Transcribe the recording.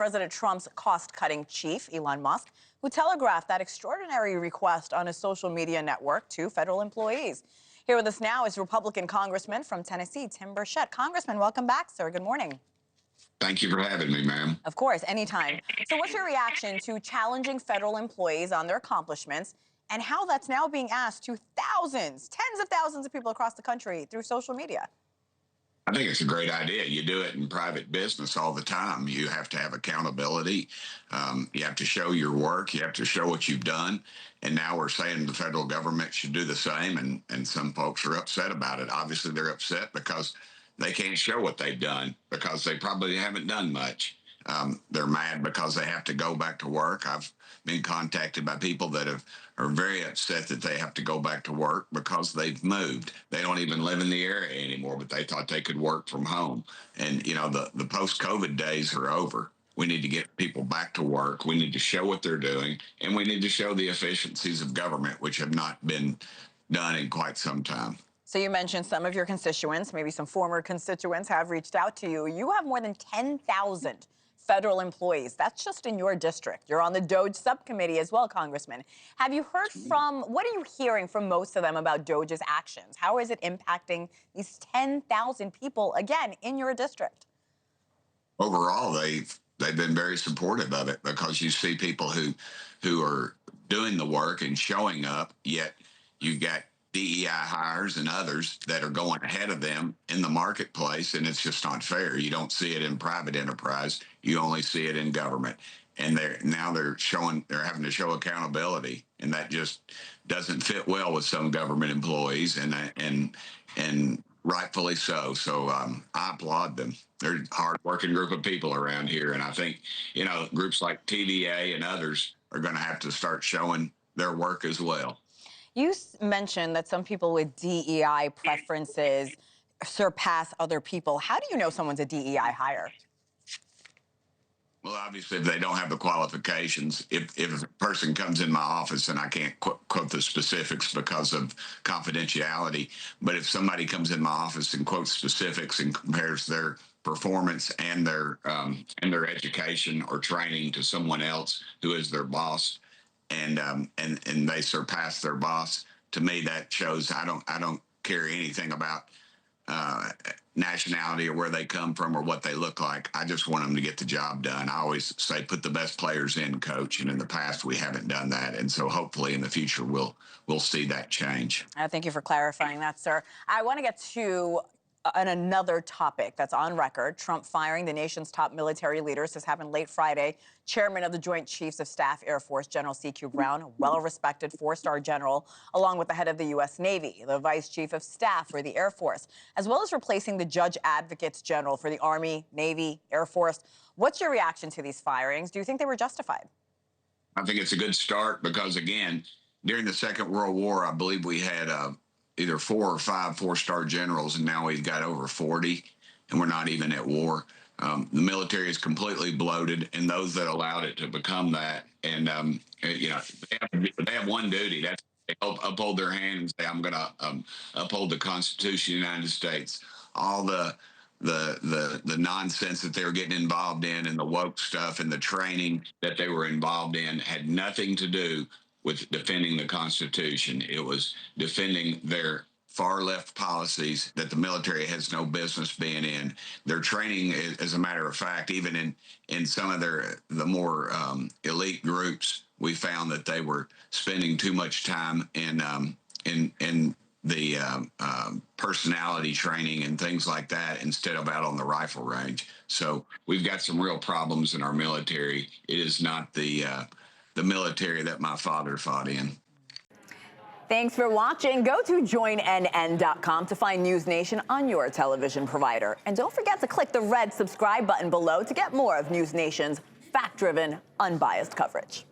President Trump's cost-cutting chief, Elon Musk, who telegraphed that extraordinary request on his social media network to federal employees. Here with us now is Republican Congressman from Tennessee, Tim Burchett. Congressman, welcome back, sir. Good morning. Thank you for having me, ma'am. Of course, anytime. So what's your reaction to challenging federal employees on their accomplishments and how that's now being asked to thousands, tens of thousands of people across the country through social media? I think it's a great idea. You do it in private business all the time. You have to have accountability. You have to show your work. You have to show what you've done. And now we're saying the federal government should do the same. And some folks are upset about it. Obviously, they're upset because they can't show what they've done because they probably haven't done much. They're mad because they have to go back to work. I've been contacted by people that are very upset that they have to go back to work because they've moved. They don't even live in the area anymore, but they thought they could work from home. And, you know, the post-COVID days are over. We need to get people back to work. We need to show what they're doing, and we need to show the efficiencies of government, which have not been done in quite some time. So you mentioned some of your constituents, maybe some former constituents, have reached out to you. You have more than 10,000 federal employees. That's just in your district. You're on the DOGE subcommittee as well, Congressman. Have you heard what are you hearing from most of them about DOGE's actions? How is it impacting these 10,000 people, again, in your district? Overall, they've been very supportive of it because you see people who are doing the work and showing up, yet you've got DEI hires and others that are going ahead of them in the marketplace, and it's just not fair. You don't see it in private enterprise. You only see it in government. And they're having to show accountability, and that just doesn't fit well with some government employees, and rightfully so. So I applaud them. They're a hard-working group of people around here, and I think, you know, groups like TVA and others are going to have to start showing their work as well. You mentioned that some people with DEI preferences surpass other people. How do you know someone's a DEI hire? Well, obviously, if they don't have the qualifications, if a person comes in my office, and I can't quote the specifics because of confidentiality, but if somebody comes in my office and quotes specifics and compares their performance and their education or training to someone else who is their boss, and they surpass their boss, to me that shows I don't care anything about nationality or where they come from or what they look like. I just want them to get the job done. I always say put the best players in, coach, and in the past we haven't done that, and so hopefully in the future we'll see that change. Thank you for clarifying that, sir. I want to get to another topic that's on record. Trump firing the nation's top military leaders. This happened late Friday. Chairman of the Joint Chiefs of Staff Air Force, General C.Q. Brown, a well-respected four-star general, along with the head of the U.S. Navy, the Vice Chief of Staff for the Air Force, as well as replacing the Judge Advocates General for the Army, Navy, Air Force. What's your reaction to these firings? Do you think they were justified? I think it's a good start because, again, during the Second World War, I believe we had either 4 or 5 four-star generals, and now we've got over 40, and we're not even at war. The military is completely bloated, and those that allowed it to become that, and you know, they have one duty. That's they uphold their hand and say, "I'm going to uphold the Constitution of the United States." All the nonsense that they were getting involved in, and the woke stuff, and the training that they were involved in had nothing to do with defending the Constitution. It was defending their far left policies that the military has no business being in. Their training, as a matter of fact, even in some of the more elite groups, we found that they were spending too much time in the personality training and things like that instead of out on the rifle range. So we've got some real problems in our military. It is not the military that my father fought in. Thanks for watching. Go to joinnn.com to find NewsNation on your television provider. And don't forget to click the red subscribe button below to get more of NewsNation's fact-driven, unbiased coverage.